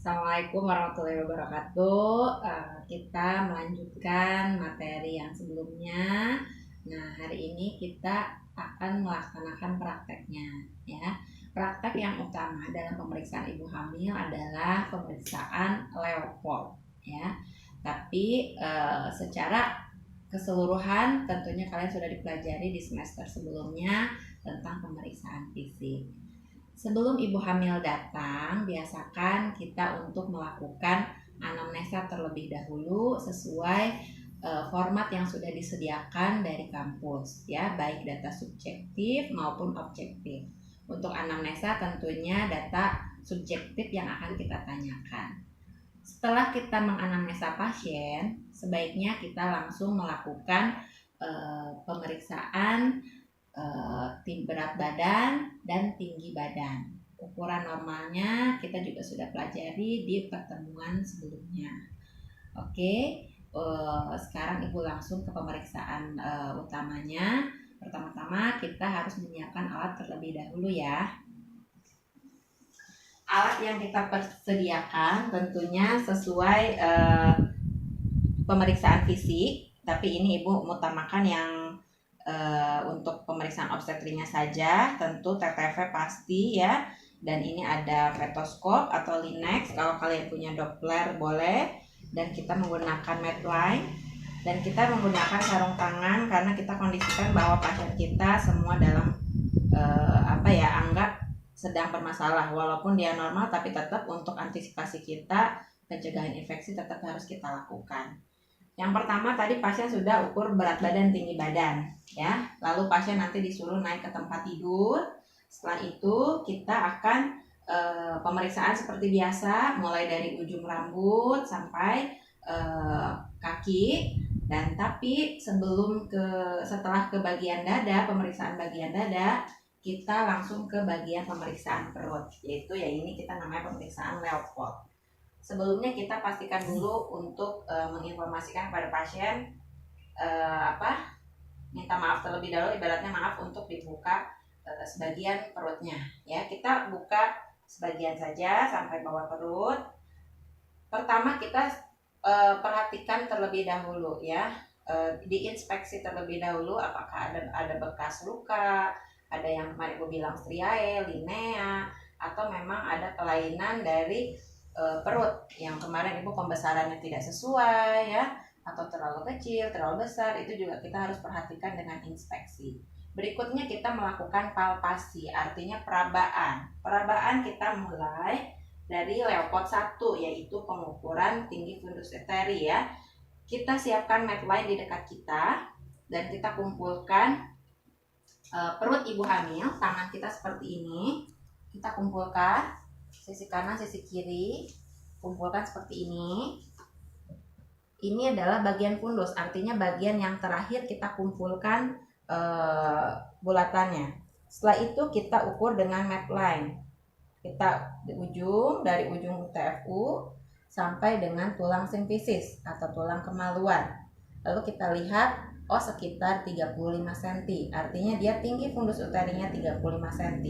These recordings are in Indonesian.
Assalamualaikum warahmatullahi wabarakatuh. Kita melanjutkan materi yang sebelumnya. Nah, hari ini kita akan melaksanakan prakteknya, ya. Praktek yang utama dalam pemeriksaan ibu hamil adalah pemeriksaan Leopold, ya. Tapi secara keseluruhan tentunya kalian sudah dipelajari di semester sebelumnya tentang pemeriksaan fisik. Sebelum ibu hamil datang, biasakan kita untuk melakukan anamnesa terlebih dahulu sesuai format yang sudah disediakan dari kampus, ya, baik data subjektif maupun objektif. Untuk anamnesa tentunya data subjektif yang akan kita tanyakan. Setelah kita menganamnesa pasien, sebaiknya kita langsung melakukan pemeriksaan berat badan dan tinggi badan. Ukuran normalnya kita juga sudah pelajari di pertemuan sebelumnya. Oke, sekarang ibu langsung ke pemeriksaan utamanya. Pertama-tama kita harus menyiapkan alat terlebih dahulu, ya. Alat yang kita persediakan tentunya sesuai pemeriksaan fisik, tapi ini ibu mengutamakan yang untuk pemeriksaan obstetrinya saja. Tentu TTV pasti, ya, dan ini ada stetoskop atau Linex. Kalau kalian punya Doppler boleh, dan kita menggunakan Medline, dan kita menggunakan sarung tangan karena kita kondisikan bahwa pasien kita semua dalam anggap sedang bermasalah. Walaupun dia normal, tapi tetap untuk antisipasi kita pencegahan infeksi tetap harus kita lakukan. Yang pertama tadi pasien sudah ukur berat badan, tinggi badan, ya. Lalu pasien nanti disuruh naik ke tempat tidur. Setelah itu kita akan pemeriksaan seperti biasa, mulai dari ujung rambut sampai kaki. Dan tapi setelah ke bagian dada, pemeriksaan bagian dada, kita langsung ke bagian pemeriksaan perut, yaitu ini kita namanya pemeriksaan Leopold. Sebelumnya kita pastikan dulu untuk menginformasikan kepada pasien minta maaf terlebih dahulu, ibaratnya maaf untuk dibuka sebagian perutnya, ya. Kita buka sebagian saja sampai bawah perut. Pertama kita perhatikan terlebih dahulu, ya, diinspeksi terlebih dahulu apakah ada bekas luka, ada yang kemarin ibu bilang striae, linea, atau memang ada kelainan dari perut yang kemarin ibu pembesarannya tidak sesuai, ya, atau terlalu kecil, terlalu besar. Itu juga kita harus perhatikan dengan inspeksi. Berikutnya kita melakukan palpasi, artinya perabaan. Perabaan kita mulai dari Leopold 1, yaitu pengukuran tinggi fundus uteri, ya. Kita siapkan Medline di dekat kita dan kita kumpulkan perut ibu hamil. Tangan kita seperti ini, kita kumpulkan sisi kanan, sisi kiri, kumpulkan seperti ini. Ini adalah bagian fundus, artinya bagian yang terakhir kita kumpulkan bulatannya. Setelah itu kita ukur dengan Medline. Kita dari ujung TFU sampai dengan tulang simfisis atau tulang kemaluan. Lalu kita lihat, sekitar 35 cm. Artinya dia tinggi fundus uterinya 35 cm.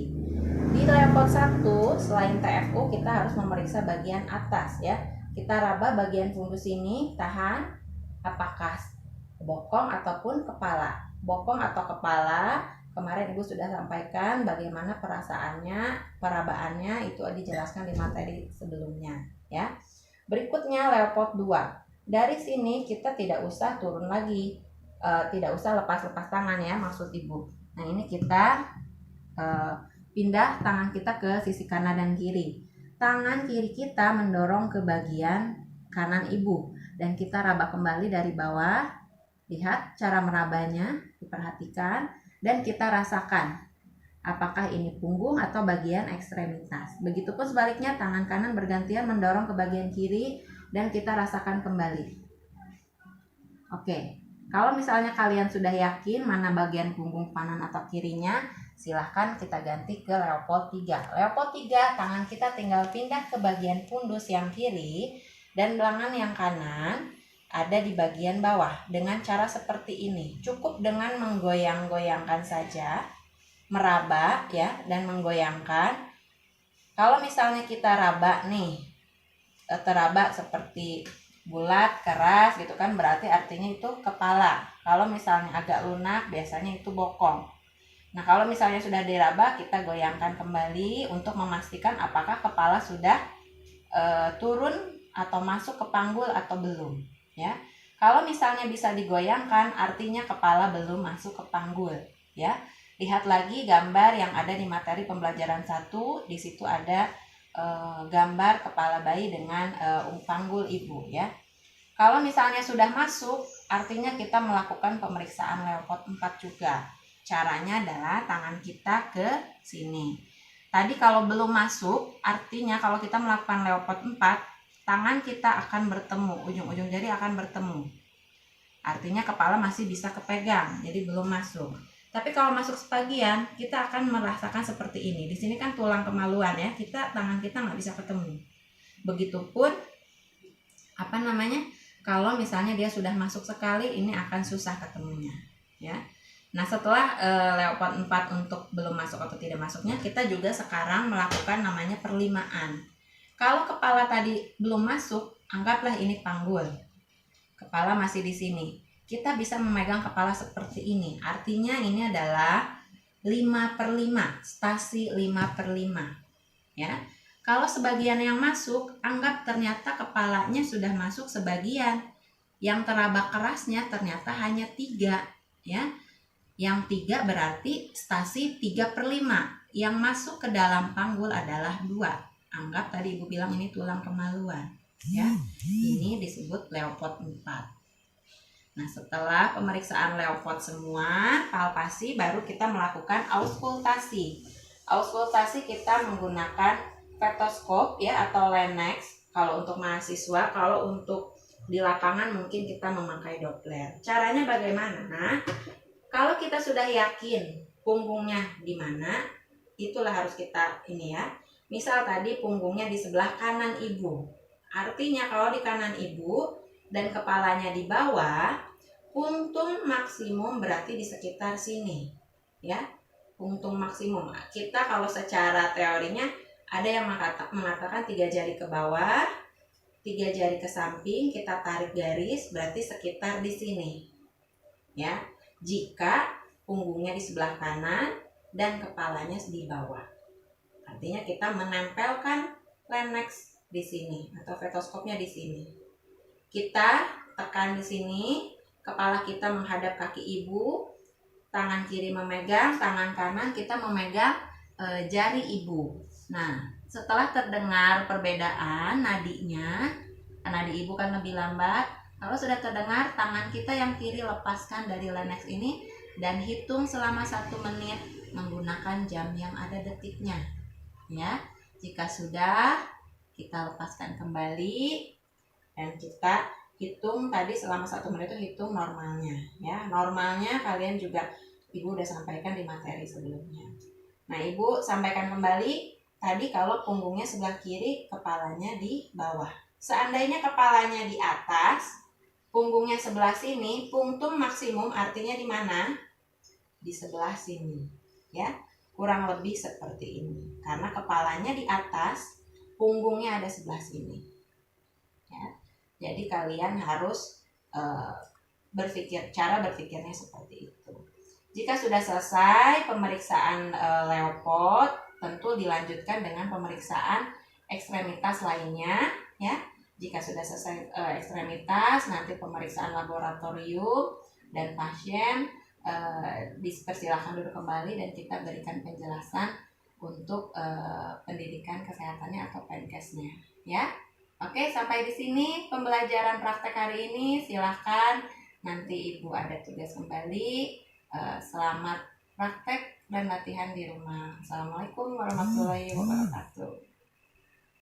Di Leopold 1, selain TFU, kita harus memeriksa bagian atas, ya. Kita raba bagian fundus ini, tahan apakah bokong ataupun kepala. Bokong atau kepala, kemarin ibu sudah sampaikan bagaimana perabaannya itu dijelaskan di materi sebelumnya, ya. Berikutnya Leopold 2. Dari sini kita tidak usah turun lagi, tidak usah lepas-lepas tangan, ya, maksud ibu. Nah, ini kita pindah tangan kita ke sisi kanan dan kiri. Tangan kiri kita mendorong ke bagian kanan ibu dan kita raba kembali dari bawah. Lihat cara merabanya, diperhatikan, dan kita rasakan apakah ini punggung atau bagian ekstremitas. Begitupun sebaliknya, tangan kanan bergantian mendorong ke bagian kiri dan kita rasakan kembali. Oke, kalau misalnya kalian sudah yakin mana bagian punggung kanan atau kirinya, silahkan kita ganti ke Leopold 3. Leopold 3, tangan kita tinggal pindah ke bagian fundus yang kiri dan lengan yang kanan ada di bagian bawah dengan cara seperti ini. Cukup dengan menggoyang-goyangkan saja, meraba, ya, dan menggoyangkan. Kalau misalnya kita raba nih, teraba seperti bulat, keras gitu kan, berarti artinya itu kepala. Kalau misalnya agak lunak, biasanya itu bokong. Nah, kalau misalnya sudah diraba, kita goyangkan kembali untuk memastikan apakah kepala sudah turun atau masuk ke panggul atau belum, ya. Kalau misalnya bisa digoyangkan, artinya kepala belum masuk ke panggul, ya. Lihat lagi gambar yang ada di materi pembelajaran 1, di situ ada gambar kepala bayi dengan panggul ibu, ya. Kalau misalnya sudah masuk, artinya kita melakukan pemeriksaan Leopard 4 juga. Caranya adalah tangan kita ke sini. Tadi kalau belum masuk, artinya kalau kita melakukan Leopard 4, tangan kita akan bertemu, ujung-ujung jari akan bertemu. Artinya kepala masih bisa kepegang, jadi belum masuk. Tapi kalau masuk sebagian, kita akan merasakan seperti ini. Di sini kan tulang kemaluan ya, tangan kita nggak bisa ketemu. Begitupun kalau misalnya dia sudah masuk sekali, ini akan susah ketemunya, ya. Nah, setelah Leopard 4 untuk belum masuk atau tidak masuknya, kita juga sekarang melakukan namanya perlimaan. Kalau kepala tadi belum masuk, anggaplah ini panggul. Kepala masih di sini. Kita bisa memegang kepala seperti ini. Artinya ini adalah 5/5, stasi 5/5. Ya. Kalau sebagian yang masuk, anggap ternyata kepalanya sudah masuk sebagian. Yang teraba kerasnya ternyata hanya 3, ya. Yang 3 berarti stasi 3/5. Yang masuk ke dalam panggul adalah 2. Anggap tadi ibu bilang ini tulang kemaluan, ya. Ini disebut Leopard 4. Nah, setelah pemeriksaan Leopard semua, palpasi, baru kita melakukan auskultasi. Auskultasi kita menggunakan stetoskop ya atau Lenex kalau untuk mahasiswa. Kalau untuk di lapangan mungkin kita memakai Doppler. Caranya bagaimana? Nah, kalau kita sudah yakin punggungnya di mana, itulah harus kita ini ya. Misal tadi punggungnya di sebelah kanan ibu. Artinya kalau di kanan ibu dan kepalanya di bawah, punktum maksimum berarti di sekitar sini. Ya. Punktum maksimum. Kita kalau secara teorinya ada yang mengatakan 3 jari ke bawah, 3 jari ke samping, kita tarik garis berarti sekitar di sini. Ya. Jika punggungnya di sebelah kanan dan kepalanya di bawah. Artinya kita menempelkan Lenex di sini atau stetoskopnya di sini. Kita tekan di sini, kepala kita menghadap kaki ibu, tangan kiri memegang, tangan kanan kita memegang jari ibu. Nah, setelah terdengar perbedaan nadinya, nadi ibu kan lebih lambat. Kalau sudah terdengar, tangan kita yang kiri lepaskan dari Lenex ini dan hitung selama 1 menit menggunakan jam yang ada detiknya. Ya, jika sudah, kita lepaskan kembali dan kita hitung tadi selama 1 menit itu hitung normalnya. Ya, normalnya kalian juga ibu udah sampaikan di materi sebelumnya. Nah, ibu sampaikan kembali tadi kalau punggungnya sebelah kiri, kepalanya di bawah. Seandainya kepalanya di atas, punggungnya sebelah sini, punktum maksimum artinya di mana? Di sebelah sini, ya. Kurang lebih seperti ini. Karena kepalanya di atas, punggungnya ada sebelah sini. Ya. Jadi kalian harus cara berpikirnya seperti itu. Jika sudah selesai pemeriksaan Leopard, tentu dilanjutkan dengan pemeriksaan ekstremitas lainnya, ya. Jika sudah selesai ekstremitas, nanti pemeriksaan laboratorium dan pasien dipersilakan duduk kembali dan kita berikan penjelasan untuk pendidikan kesehatannya atau PNKES-nya, ya. Oke, sampai di sini pembelajaran praktek hari ini. Silahkan nanti ibu ada tugas kembali. Selamat praktek dan latihan di rumah. Assalamualaikum warahmatullahi wabarakatuh.